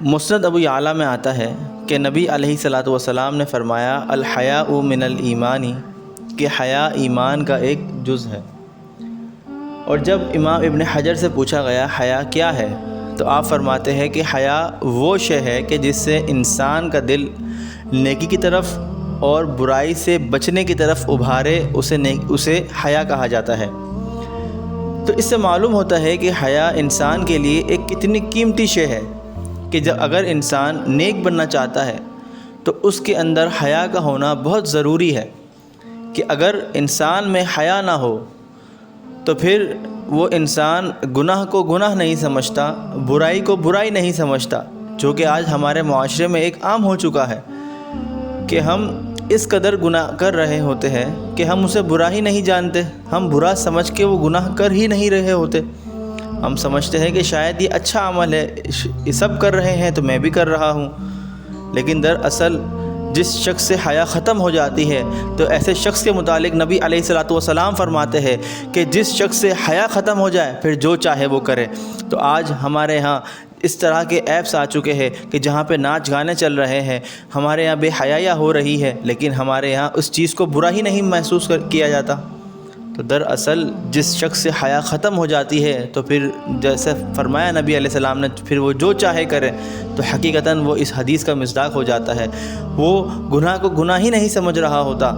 مسند ابو یعلا میں آتا ہے کہ نبی علیہ الصلاۃ والسلام نے فرمایا الحیاء من الایمان، کہ حیا ایمان کا ایک جز ہے۔ اور جب امام ابن حجر سے پوچھا گیا حیا کیا ہے، تو آپ فرماتے ہیں کہ حیا وہ شے ہے کہ جس سے انسان کا دل نیکی کی طرف اور برائی سے بچنے کی طرف ابھارے، اسے حیا کہا جاتا ہے۔ تو اس سے معلوم ہوتا ہے کہ حیا انسان کے لیے ایک کتنی قیمتی شے ہے کہ جب اگر انسان نیک بننا چاہتا ہے تو اس کے اندر حیا کا ہونا بہت ضروری ہے، کہ اگر انسان میں حیا نہ ہو تو پھر وہ انسان گناہ کو گناہ نہیں سمجھتا، برائی کو برائی نہیں سمجھتا، جو کہ آج ہمارے معاشرے میں ایک عام ہو چکا ہے کہ ہم اس قدر گناہ کر رہے ہوتے ہیں کہ ہم اسے برا ہی نہیں جانتے، ہم برا سمجھ کے وہ گناہ کر ہی نہیں رہے ہوتے۔ ہم سمجھتے ہیں کہ شاید یہ اچھا عمل ہے، یہ سب کر رہے ہیں تو میں بھی کر رہا ہوں، لیکن دراصل جس شخص سے حیا ختم ہو جاتی ہے تو ایسے شخص کے متعلق نبی علیہ الصلاۃ والسلام فرماتے ہیں کہ جس شخص سے حیا ختم ہو جائے پھر جو چاہے وہ کرے۔ تو آج ہمارے ہاں اس طرح کے ایپس آ چکے ہیں کہ جہاں پہ ناچ گانے چل رہے ہیں، ہمارے یہاں بے حیائی ہو رہی ہے، لیکن ہمارے یہاں اس چیز کو برا ہی نہیں محسوس کیا جاتا۔ تو دراصل جس شخص سے حیا ختم ہو جاتی ہے تو پھر جیسے فرمایا نبی علیہ السلام نے، پھر وہ جو چاہے کرے، تو حقیقتاً وہ اس حدیث کا مصداق ہو جاتا ہے، وہ گناہ کو گناہ ہی نہیں سمجھ رہا ہوتا۔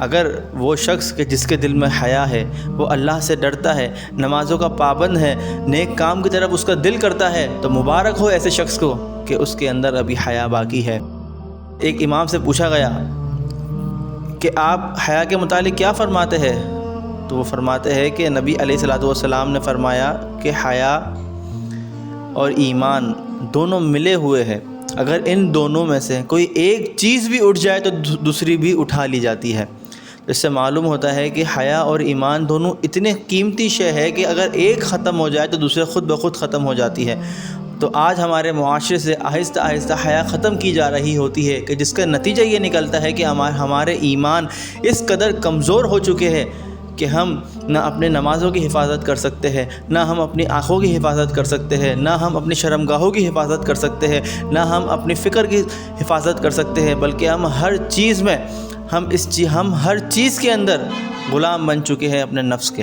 اگر وہ شخص کہ جس کے دل میں حیا ہے، وہ اللہ سے ڈرتا ہے، نمازوں کا پابند ہے، نیک کام کی طرف اس کا دل کرتا ہے، تو مبارک ہو ایسے شخص کو کہ اس کے اندر ابھی حیا باقی ہے۔ ایک امام سے پوچھا گیا کہ آپ حیا کے متعلق کیا فرماتے ہیں، تو وہ فرماتے ہیں کہ نبی علیہ الصلاۃ والسلام نے فرمایا کہ حیا اور ایمان دونوں ملے ہوئے ہیں، اگر ان دونوں میں سے کوئی ایک چیز بھی اٹھ جائے تو دوسری بھی اٹھا لی جاتی ہے۔ اس سے معلوم ہوتا ہے کہ حیا اور ایمان دونوں اتنے قیمتی شے ہے کہ اگر ایک ختم ہو جائے تو دوسرے خود بخود ختم ہو جاتی ہے۔ تو آج ہمارے معاشرے سے آہستہ آہستہ حیا ختم کی جا رہی ہوتی ہے کہ جس کا نتیجہ یہ نکلتا ہے کہ ہمارے ایمان اس قدر کمزور ہو چکے ہیں کہ ہم نہ اپنے نمازوں کی حفاظت کر سکتے ہیں، نہ ہم اپنی آنکھوں کی حفاظت کر سکتے ہیں، نہ ہم اپنی شرمگاہوں کی حفاظت کر سکتے ہیں، نہ ہم اپنی فکر کی حفاظت کر سکتے ہیں، بلکہ ہم ہر چیز میں ہم ہر چیز کے اندر غلام بن چکے ہیں اپنے نفس کے۔